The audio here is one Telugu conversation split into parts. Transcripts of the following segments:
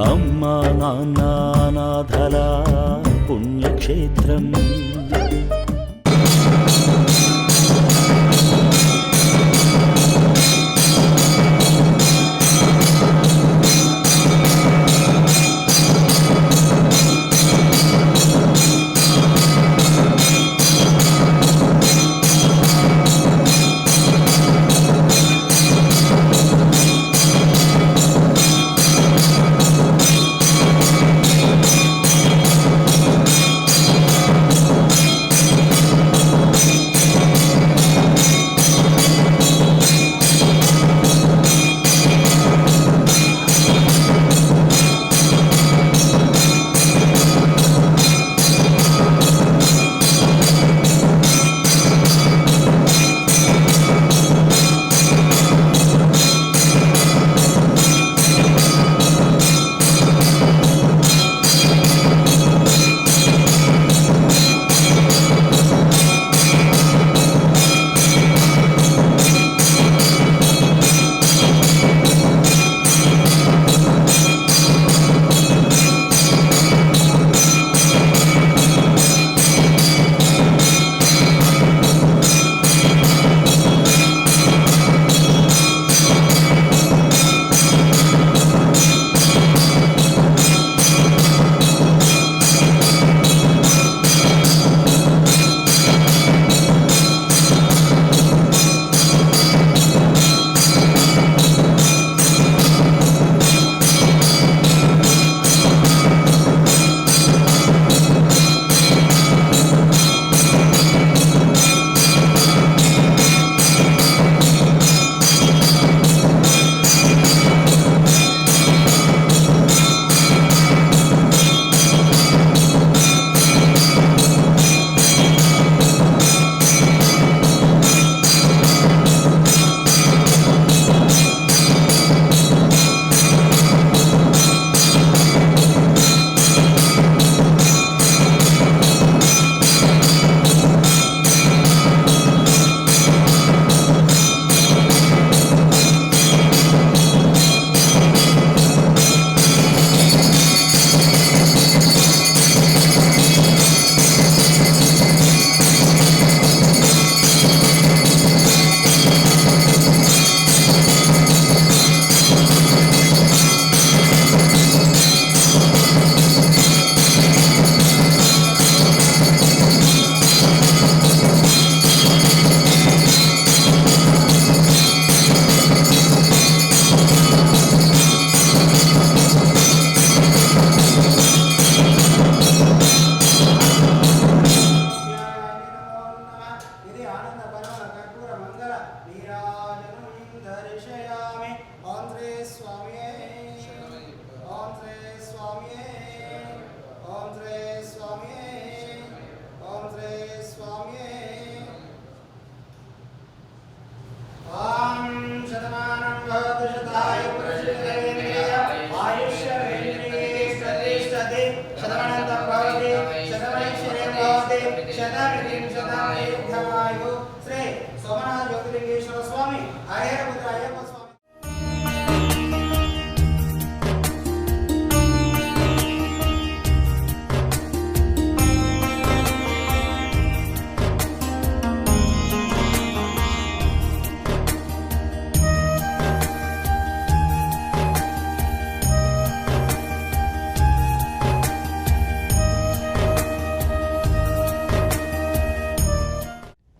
అమ్మా నాన్న అనాథల పుణ్యక్షేత్రం. శ్రీ సోమనాథ జ్యోతిలింగేశ్వర స్వామి అయ్యప్ప స్వామి.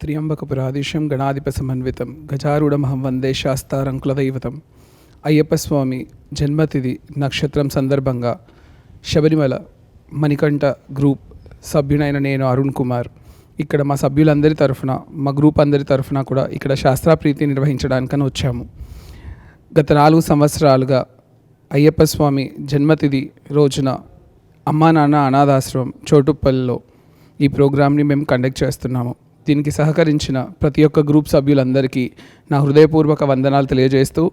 త్ర్యంబకపురాధీశం గణాధిపసమన్వితం గజారూఢమహం వందే శాస్తారంకులదైవతం. అయ్యప్ప స్వామి జన్మతిథి నక్షత్రం సందర్భంగా శబరిమల మణికంఠ గ్రూప్ సభ్యునైన నేను అరుణ్ కుమార్ ఇక్కడ మా సభ్యులందరి తరఫున మా గ్రూప్ అందరి తరఫున కూడా ఇక్కడ శాస్త్రాప్రీతి నిర్వహించడానికని వచ్చాము. గత 4 సంవత్సరాలుగా అయ్యప్ప స్వామి జన్మతిథి రోజున అమ్మా నాన్న అనాథాశ్రమం చోటుప్పల్లో ఈ ప్రోగ్రామ్ని మేము కండక్ట్ చేస్తున్నాము. దీనికి సహకరించిన ప్రతి ఒక్క గ్రూప్ సభ్యులందరికీ నా హృదయపూర్వక వందనాలు తెలియజేస్తూ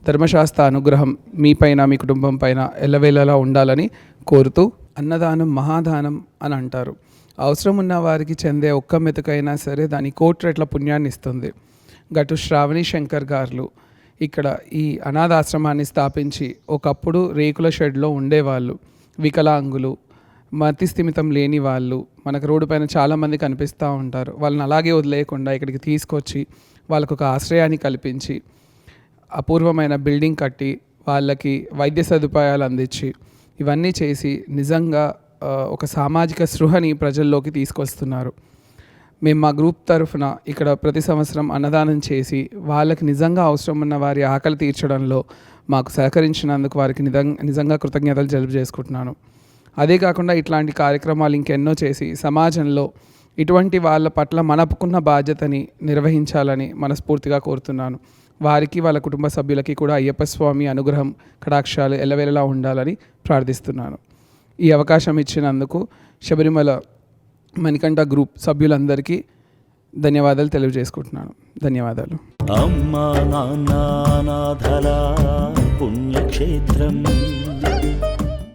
ధర్మశాస్త్ర అనుగ్రహం మీపైన మీ కుటుంబం పైన ఎల్లవేళలా ఉండాలని కోరుతూ, అన్నదానం మహాదానం అని అంటారు. అవసరం ఉన్న వారికి చెందే ఒక్క మెతుకైనా సరే దాని 1,00,00,000 రెట్ల పుణ్యాన్ని ఇస్తుంది. గటు శ్రావణి శంకర్ గారు ఇక్కడ ఈ అనాథాశ్రమాన్ని స్థాపించి ఒకప్పుడు రేకుల షెడ్లో ఉండేవాళ్ళు, వికలాంగులు, మతి స్థిమితం లేని వాళ్ళు మనకు రోడ్డు పైన చాలామంది కనిపిస్తూ ఉంటారు. వాళ్ళని అలాగే వదిలేయకుండా ఇక్కడికి తీసుకొచ్చి వాళ్ళకు ఒక ఆశ్రయాన్ని కల్పించి అపూర్వమైన బిల్డింగ్ కట్టి వాళ్ళకి వైద్య సదుపాయాలు అందించి ఇవన్నీ చేసి నిజంగా ఒక సామాజిక స్పృహని ప్రజల్లోకి తీసుకొస్తున్నారు. మేము మా గ్రూప్ తరఫున ఇక్కడ ప్రతి సంవత్సరం అన్నదానం చేసి వాళ్ళకి నిజంగా అవసరం ఉన్న వారి ఆకలి తీర్చడంలో మాకు సహకరించినందుకు వారికి నిజంగా కృతజ్ఞతలు తెలియజేసుకుంటున్నాను. అదే కాకుండా ఇట్లాంటి కార్యక్రమాలు ఇంకెన్నో చేసి సమాజంలో ఇటువంటి వాళ్ళ పట్ల మనకున్న బాధ్యతని నిర్వహించాలని మనస్ఫూర్తిగా కోరుతున్నాను. వారికి వాళ్ళ కుటుంబ సభ్యులకి కూడా అయ్యప్ప స్వామి అనుగ్రహం కటాక్షాలు ఎల్లవేళలా ఉండాలని ప్రార్థిస్తున్నాను. ఈ అవకాశం ఇచ్చినందుకు శబరిమల మణికంఠ గ్రూప్ సభ్యులందరికీ ధన్యవాదాలు తెలియజేసుకుంటున్నాను. ధన్యవాదాలు. అమ్మా నాన్న నాథల పుణ్యక్షేత్రం